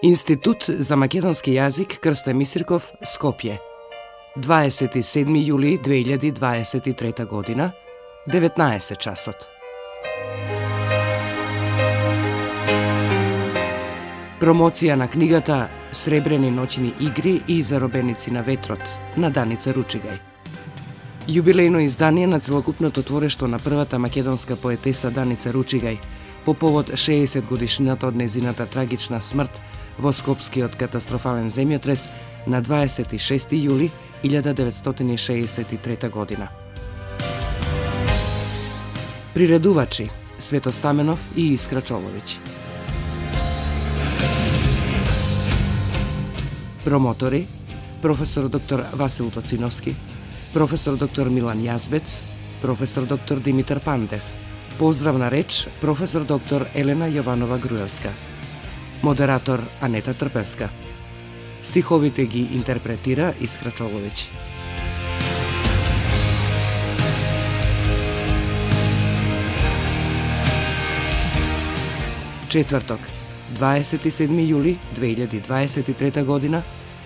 Институт за македонски јазик Крсте Мисирков, Скопје. 27 јули 2023 година, 19 часот. Промоција на книгата Сребрени ноќни игри и заробеници на ветрот на Даница Ручигај. Јубилејно издание на целокупното творештво на првата македонска поетеса Даница Ручигај по повод 60 годишнината од незината трагична смрт во Скопскиот катастрофален земјотрес на 26 јули 1963 година. Приредувачи Свето Стаменов и Искра Чововиќ. Промотори професор доктор Васил Тоциновски, професор доктор Милан Јазбец, професор доктор Димитар Пандев. Поздравна реч професор доктор Елена Јованова Груевска. Модератор Анета Трпевска. Стиховите ги интерпретира Искра Чововиќ. Четврток, 27 јули 2023 година,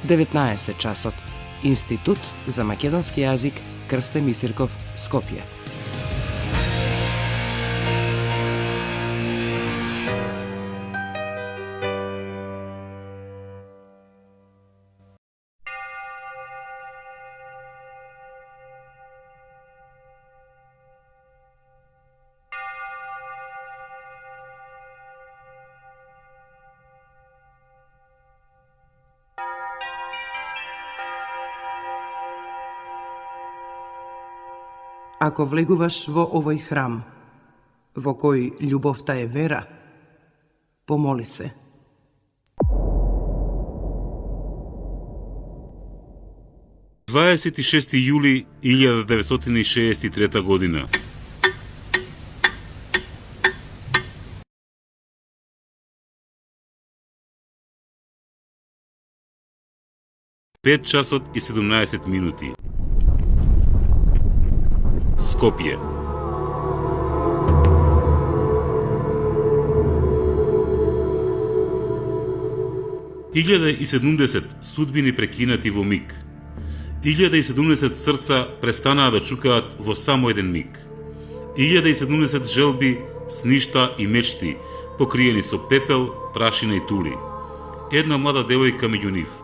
19 часот. Институт за македонски јазик Крсте Мисирков, Скопје. Ако влегуваш во овој храм, во кој љубовта е вера, помоли се. – 26 јули 1963 година. Пет часот и 17 минути. Скопје. Илјада и 70 судбини прекинати во миг. 1070 срца престанаа да чукаат во само еден миг. 1070 желби, сништа и мечти, покриени со пепел, прашина и тули. Една млада девојка меѓу нив.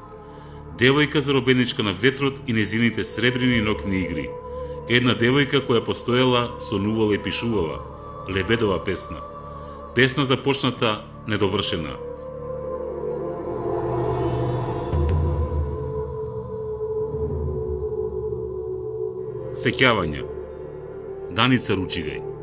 Девојка заробеничка на ветрот и незините сребрени ноќни игри. Една девојка која постоела, сонувала и пишувала. Лебедова песна. Песна започната, недовршена. Сеќавања. Даница Ручигај.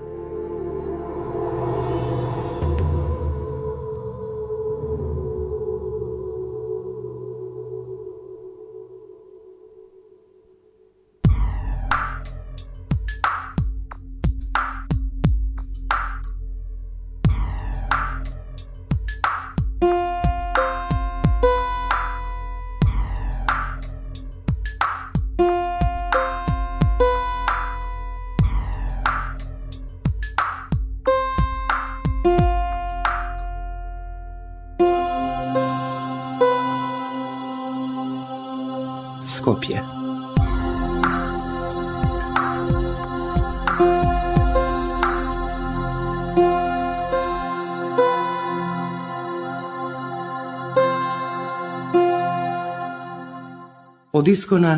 Скопје. Од искона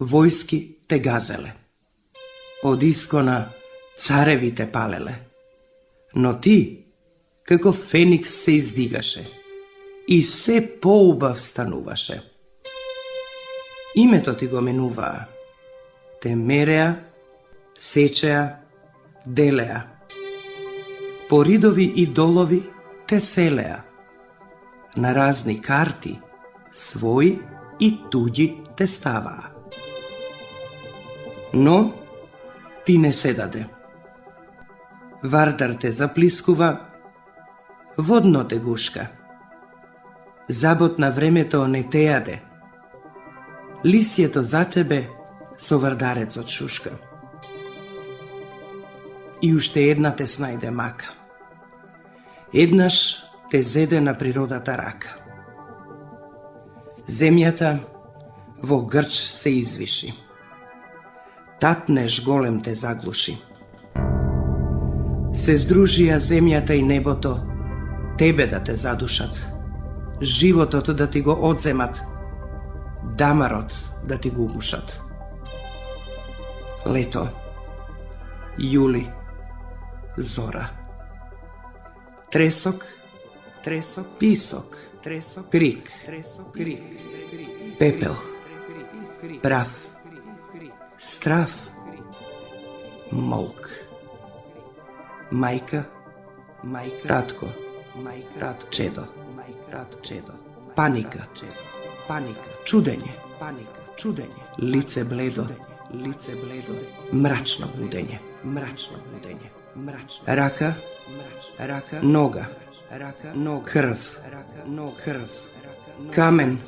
војски те газеле, од искона цареви те палеле, но ти, како феникс се издигаше и се поубав стануваше. Името ти го менуваа, те мереа, сечеа, делеа. По ридови и долови те селеа. На разни карти, своји и туѓи те ставаа. Но ти не се даде. Вардар те заплискува, водно те гушка. Забот на времето не те јаде. Лисјето за тебе со вардарецот шушка. И уште една те снајде мака. Еднаш те зеде на природата рака. Земјата во грч се извиши. Татнеш голем те заглуши. Се здружија земјата и небото, тебе да те задушат. Животот да ти го одземат, дамарот да ти го угушат. Лето, јули, зора. Тресок, писок, крик, пепел, прав, страв, молк. Мајка, татко, чедо, паника, чудење, лице бледо, мрачно будење, рака, нога, крв, камен,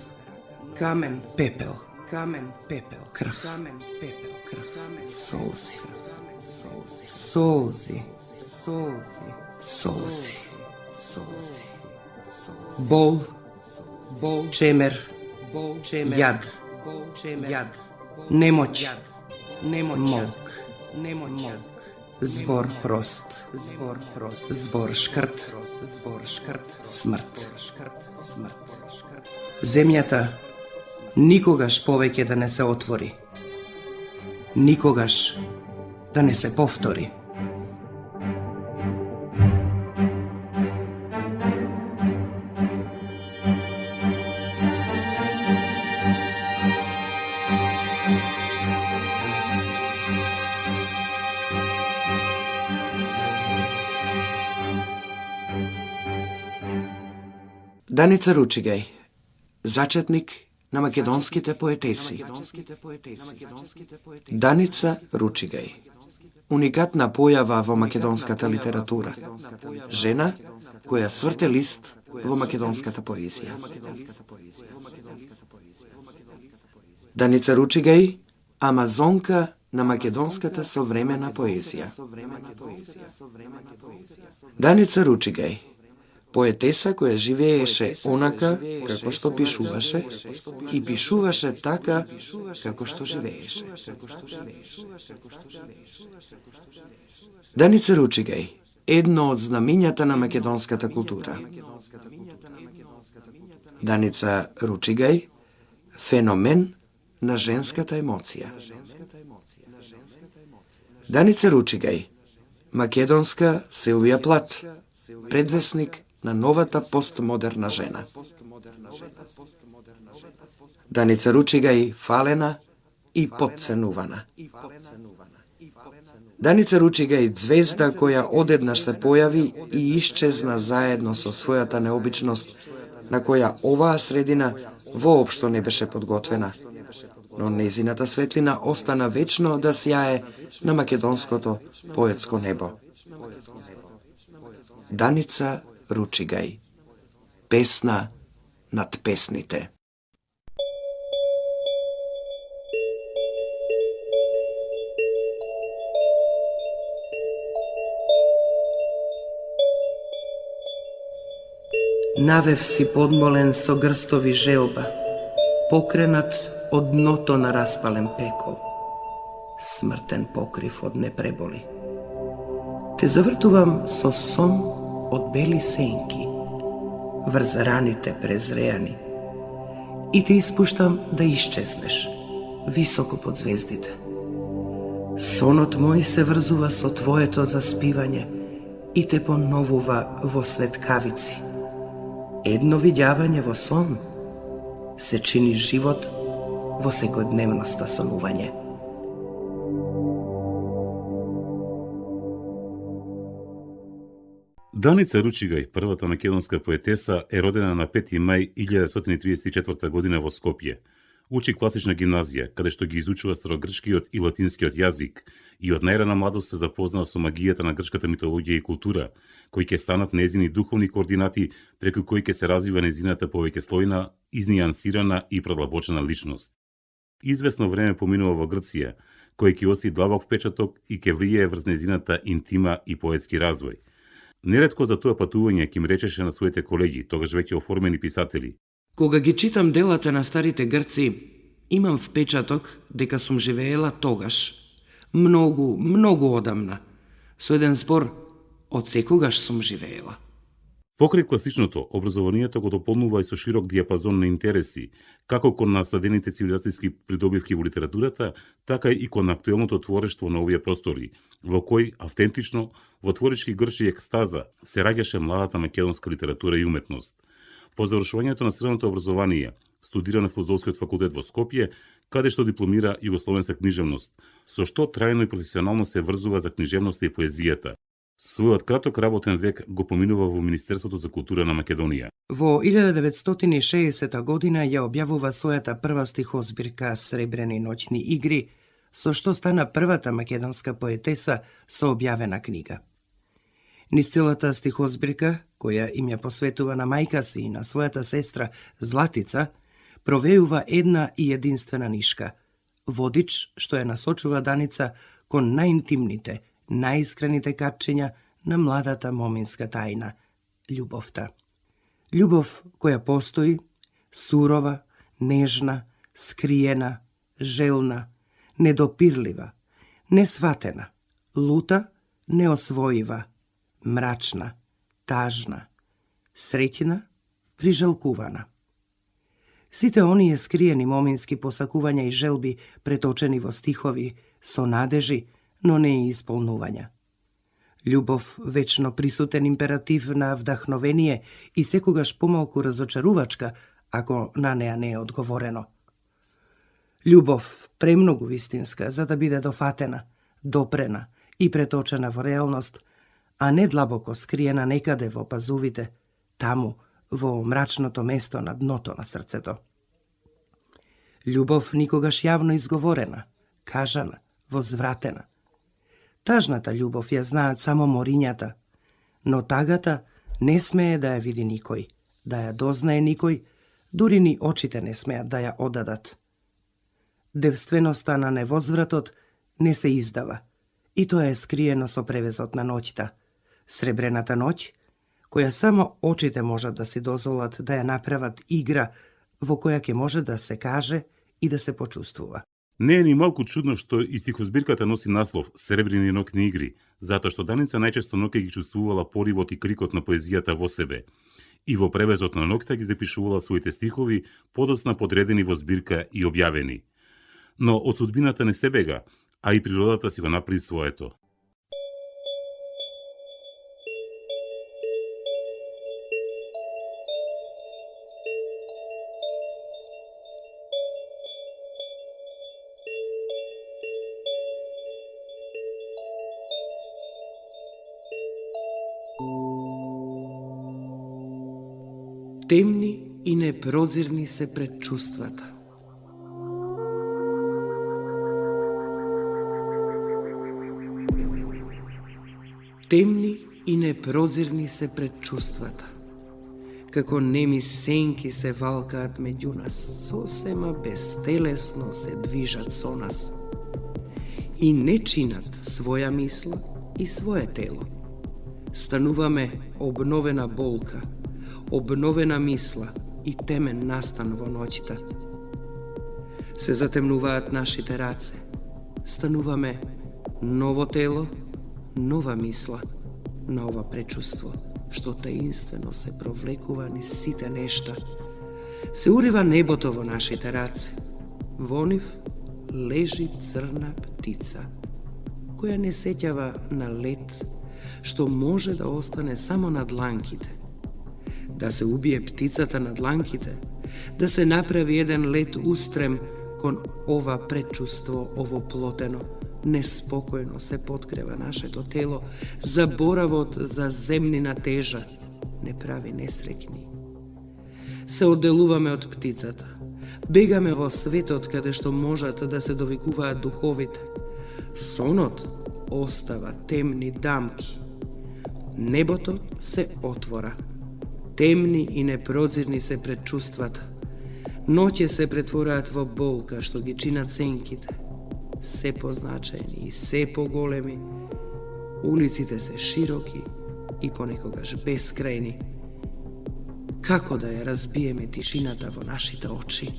пепел, крв, солзи, бол, чемер, јад, немоќ, молк, збор прост, збор шкрт, смрт. Земјата никогаш повеќе да не се отвори, никогаш да не се повтори. Даница Ручигај, зачетник на македонските поетеси. Даница Ручигај, уникатна појава во македонската литература. Жена која сврте лист во македонската поезија. Даница Ручигај, амазонка на македонската современа поезија. Даница Ручигај, поетеса која живееше онака како што пишуваше и пишуваше така како што живееше. Даница Ручигај, едно од знамињата на македонската култура. Даница Ручигај, феномен на женската емоција. Даница Ручигај, македонска Силвија Плат, предвесник на новата постмодерна жена. Даница Ручигај, фалена и потценувана. Даница Ручигај, звезда која одеднаш се појави и исчезна заедно со својата необичност, на која оваа средина воопшто не беше подготвена, но незината светлина остана вечно да сјае на македонското поетско небо. Даница Ручигај, песна над песните. Навев си подмолен со грстови желба, покренат од дното на распален пекол. Смртен покрив од не преболи. Те завртувам со сон од бели сенки, врз раните презреани, и те испуштам да исчезнеш, високо под звездите. Сонот мој се врзува со твоето заспивање и те поновува во светкавици. Едно видјавање во сон се чини живот во секојдневноста сонување. Даница Ручигај, првата македонска поетеса, е родена на 5 мај 1934 година во Скопје. Учи класична гимназија, каде што ги изучува старогрчкиот и латинскиот јазик, и од најрана младост се запознава со магијата на грчката митологија и култура, кои ќе станат незини духовни координати, преку кои ќе се развива незината повеќе слојна, изнијансирана и продлабочена личност. Извесно време поминува во Грција, кој ќе остави длабок впечаток и ќе влијае врз незината интима и поетски развој. Неретко за тоа патување ќе им речеше на своите колеги, тогаш веќе оформени писатели: Кога ги читам делата на старите грци, имам впечаток дека сум живеела тогаш, многу одамна. Со еден збор, од секогаш сум живеела. Покрај класичното, образованието го дополнува и со широк диапазон на интереси, како кон насадените цивилизацијски придобивки во литературата, така и кон актуелното творештво на овие простори, во кој, автентично, во творички грчи екстаза, се раѓаше младата македонска литература и уметност. По завршувањето на средното образование, студира на Филозофскиот факултет во Скопје, каде што дипломира југословенска книжевност, со што трајно и професионално се врзува за книжевноста и поезијата. Својот краток работен век го поминува во Министерството за култура на Македонија. Во 1960 година ја објавува својата прва стихозбирка Сребрени ноќни игри, со што стана првата македонска поетеса со објавена книга. Низ целата стихозбирка, која им ја посветува на мајка си и на својата сестра Златица, провеува една и единствена нишка, водич што ја насочува Даница кон најинтимните, најискрените качења на младата моминска тајна – љубовта. Љубов која постои, сурова, нежна, скриена, желна, недопирлива, несватена, лута, неосвоива, мрачна, тажна, среќна, прижалкувана. Сите оние скриени момински посакувања и желби преточени во стихови со надежи, но не и исполнувања. Љубов, вечно присутен императив на вдахновение и секогаш помалку разочарувачка, ако на неа не е одговорено. Љубов, премногу вистинска, за да биде дофатена, допрена и преточена во реалност, а не длабоко скриена некаде во пазувите, таму, во мрачното место на дното на срцето. Љубов никогаш јавно изговорена, кажана, возвратена. Тажната љубов ја знаат само морињата, но тагата не смее да ја види никој, да ја дознае никој, дури ни очите не смеат да ја одадат. Девственоста на невозвратот не се издава, и тоа е скриено со превезот на ноќта, сребрената ноќ, која само очите можат да си дозволат да ја направат игра во која ќе може да се каже и да се почувствува. Не е ни малку чудно што и стихозбирката носи наслов Сребрени ноќни игри, затоа што Даница најчесто ноќе ги чувствувала поривот и крикот на поезијата во себе. И во превезот на ноќта ги запишувала своите стихови, подосна подредени во збирка и објавени. Но од судбината не се бега, а и природата си го направи своето. Темни и непрозирни се предчувствата. Темни и непрозирни се предчувствата. Како неми сенки се валкаат меѓу нас, сосема безтелесно се движат со нас. И не чинат своја мисла и свое тело. Стануваме обновена болка, обновена мисла и темен настан во ноќта. Се затемнуваат нашите раце. Стануваме ново тело, нова мисла на ова пречувство, што таинствено се провлекува низ сите нешта. Се урива небото во нашите раце. Во нив лежи црна птица, која не сеќава на лет, што може да остане само на дланките. Да се убие птицата на дланките, да се направи еден лет устрем кон ова предчувство овоплотено, неспокојно се поткрева нашето тело, заборавот за земнина тежа не прави несреќни. Се одделуваме од птицата, бегаме во светот каде што можат да се довикуваат духовите. Сонот остава темни дамки. Небото се отвора. Темни и непрозирни се предчувствата. Ноќе се претвораат во болка што ги чинат сенките. Се позначајни и се поголеми. Улиците се широки и понекогаш бескрајни. Како да ја разбиеме тишината во нашите очи?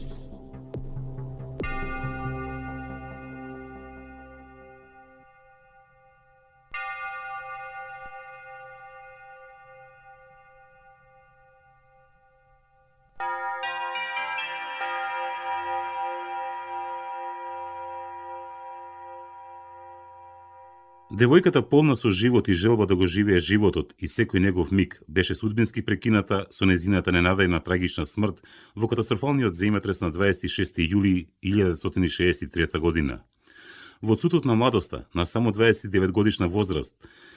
Девојката полна со живот и желба да го живее животот и секој негов миг беше судбински прекината со незината ненадејна трагична смрт во катастрофалниот земјотрес на 26 јули 1963 година. Во цутот на младоста, на само 29 годишна возраст,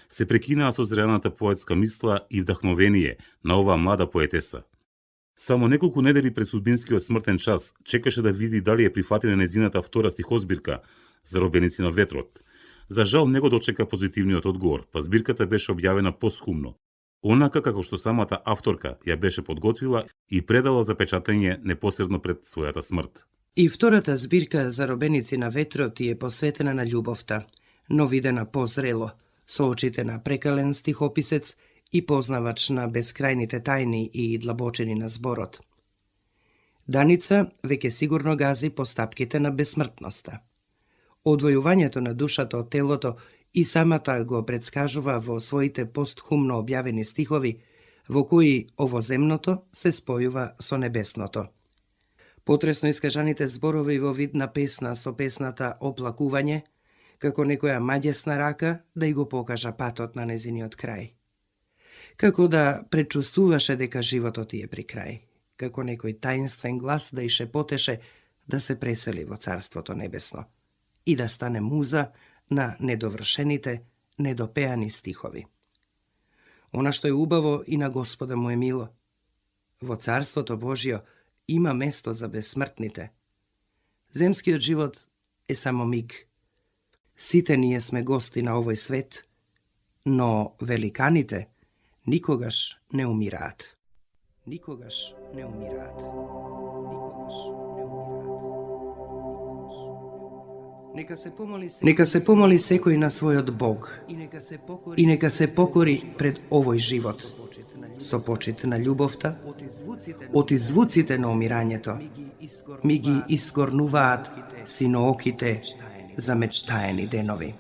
се прекинаа созреаната поетска мисла и вдахновение на оваа млада поетеса. Само неколку недели пред судбинскиот смртен час чекаше да види дали е прифатена незината втора стихозбирка Заробеници на ветрот. За жал не го дочека позитивниот одговор, па збирката беше објавена постхумно, онака како што самата авторка ја беше подготвила и предала за печатење непосредно пред својата смрт. И втората збирка Заробеници на ветрот е посветена на љубовта, но видена позрело, со очите на прекален стихописец и познавач на бескрајните тајни и длабочини на зборот. Даница веќе сигурно гази по стапките на бесмртноста. Одвојувањето на душата од телото и самата го предскажува во своите постхумно објавени стихови, во кои овоземното се спојува со небесното. Потресно искажаните зборови во вид на песна со песната оплакување, како некоја маѓесна рака да и го покажа патот на незиниот крај. Како да предчувствуваше дека животот е при крај, како некој таинствен глас да и шепотеше да се пресели во Царството небесно и да стане муза на недовршените, недопеани стихови. Она што е убаво и на Господа му е мило. Во Царството Божјо има место за бесмртните. Земскиот живот е само миг. Сите ние сме гости на овој свет, но великаните никогаш не умираат. Никогаш не умираат. Никогаш не умираат. Нека се помоли секој на својот Бог и нека се покори пред овој живот со почит на љубовта, од звуците на умирањето ми ги искорнуваат синооките за мечтаени денови.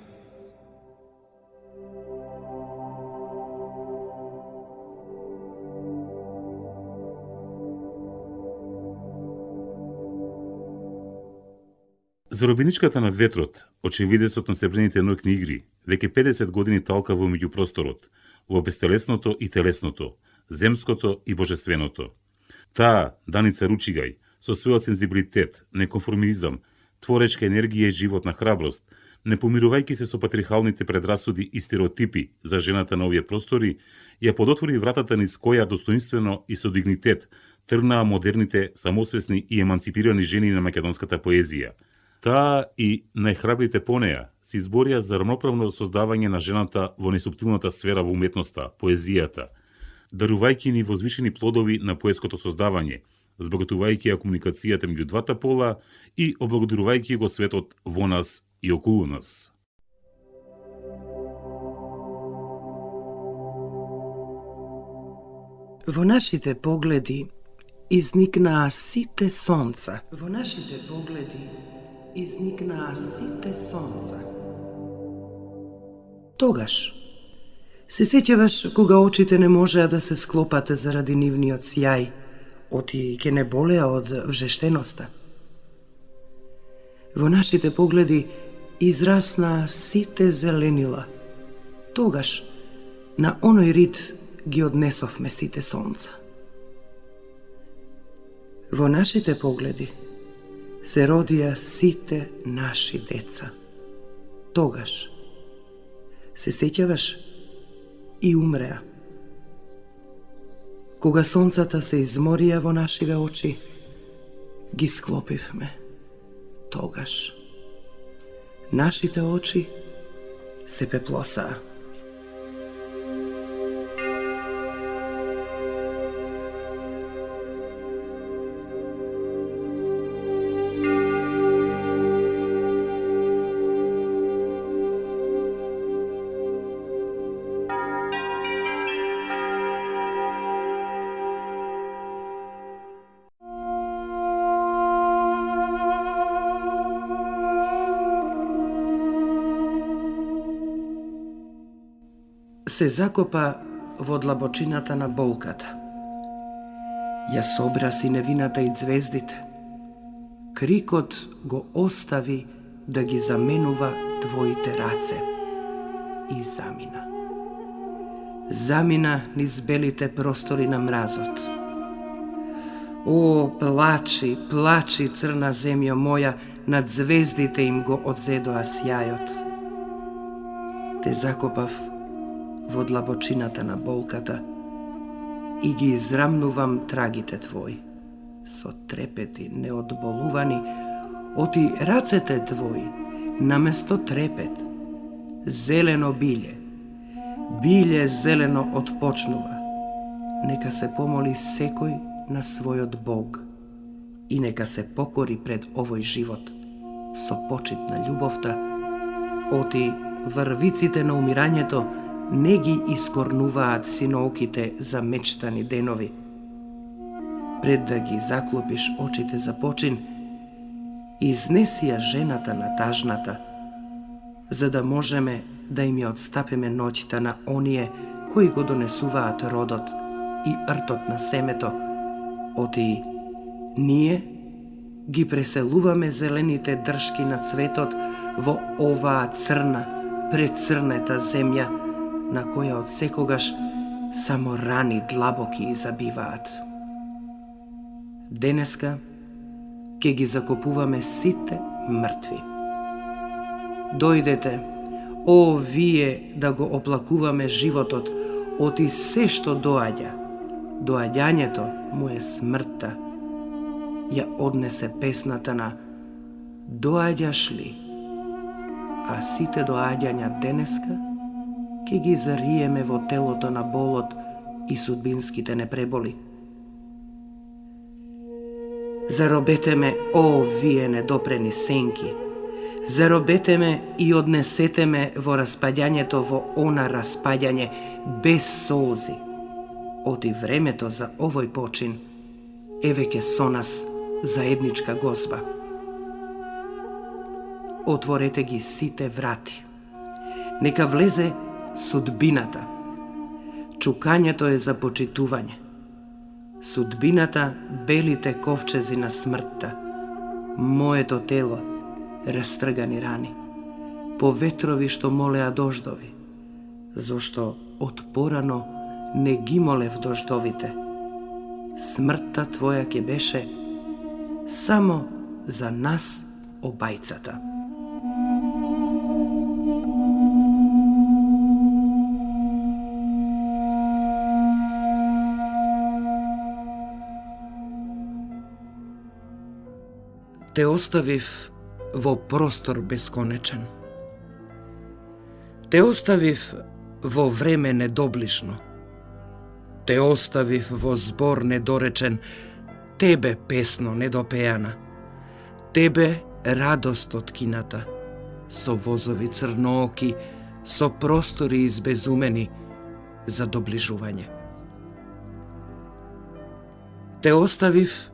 Заробеничката на ветрот, очевидецот на Сребрените ноќни игри, веќе 50 години талка во меѓупросторот, во бестелесното и телесното, земското и божественото. Таа, Даница Ручигај, со својот сензибилитет, неконформизам, творечка енергија и животна храброст, не помирувајќи се со патрихалните предрасуди и стереотипи за жената на овие простори, ја подотвори вратата низ која достоинствено и со дигнитет тргнаа модерните, самосвесни и еманципирани жени на македонската поезија. Таа и најхрабрите по неа се изборија за рамноправно создавање на жената во најсуптилната сфера во уметноста, поезијата, дарувајќи ни возвишени плодови на поетското создавање, збогатувајќи ја комуникацијата меѓу двата пола и облагодарувајќи го светот во нас и околу нас. Во нашите погледи изникнаа сите сонца. Во нашите погледи изникнаа сите сонца. Тогаш се сеќаваш кога очите не можеа да се склопат заради нивниот сјај, оти ке не болеа од вжештеноста. Во нашите погледи израснаа сите зеленила. Тогаш на оној рид ги однесовме сите сонца. Во нашите погледи се родија сите наши деца. Тогаш се сеќаваш и умреа. Кога сонцата се изморија во нашиве очи, ги склопивме. Тогаш нашите очи се пеплосаа. се закопа во длабочината на болката. Ја собра синевината и звездите. Крикот го остави да ги заменува твоите раце. И замина. Замина низ белите простори на мразот. О, плачи, плачи, црна земја моја, над звездите им го одзедоа сјајот. Те закопав во длабочината на болката и ги израмнувам трагите твои. Со трепети неодболувани, оти рацете твои, наместо трепет, зелено биле, биле зелено отпочнува. Нека се помоли секој на својот Бог и нека се покори пред овој живот со почит на љубовта, оти врвиците на умирањето не ги искорнуваат синооките за мечтани денови. Пред да ги заклопиш очите за почин, изнеси ја жената на тажната, за да можеме да им ја одстапиме ноќта на оние кои го донесуваат родот и ртот на семето, оти ние ги преселуваме зелените дршки на цветот во оваа црна, прецрнета земја, на која од секогаш само рани длабоки забиваат. Денеска ќе ги закопуваме сите мртви. Дојдете, о вие, да го оплакуваме животот, оти се што доаѓа. Доаѓањето му е смртта. Ја однесе песната на "Доаѓаш ли?", а сите доаѓања денеска ќе ги зариеме во телото на болот и судбинските непреболи. Заробете ме, о вие недопрени сенки, заробете ме и однесете ме во распаѓањето, во она распаѓање без солзи. Оти времето за овој почин е веќе со нас заедничка гозба. Отворете ги сите врати. Нека влезе судбината. Чукањето е за почитување. Судбината белите ковчези на смртта. Моето тело, растргани рани. По ветрови што молеа дождови. Зошто од порано не ги молев дождовите. Смртта твоја ќе беше само за нас обајцата. Те оставив во простор бесконечен. Те оставив во време недоближно. Те оставив во збор недоречен, тебе песно недопеана, тебе радост од кината, со возови црнооки, со простори избезумени за доближување. Те оставив,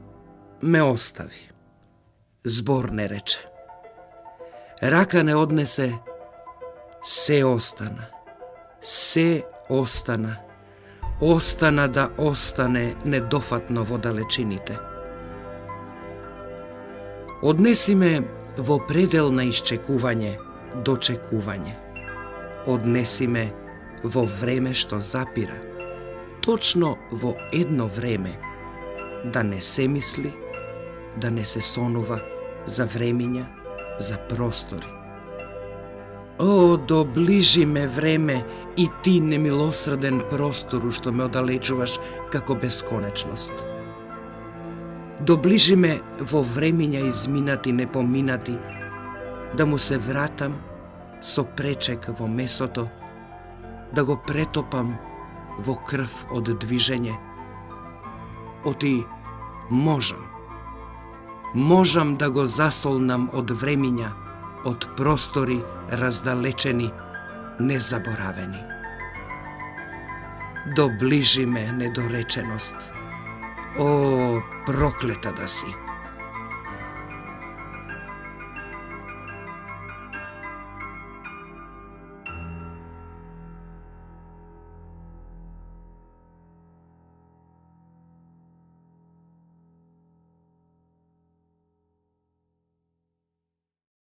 ме остави. Збор не рече. Рака не однесе, се остана. Се остана. Остана да остане недофатно во далечините. Однеси ме во предел на исчекување, дочекување. Однеси ме во време што запира, точно во едно време, да не се мисли, да не се сонува за времиња, за простори. О, доближи ме време и ти немилосреден простору што ме оддалечуваш како бесконечност. Доближи ме во времиња изминати, непоминати, да му се вратам со пречек во месото, да го претопам во крв од движење. Оти можам да го засолнам од времиња, од простори раздалечени, незаборавени. Доближи ме недореченост. О, проклета да си!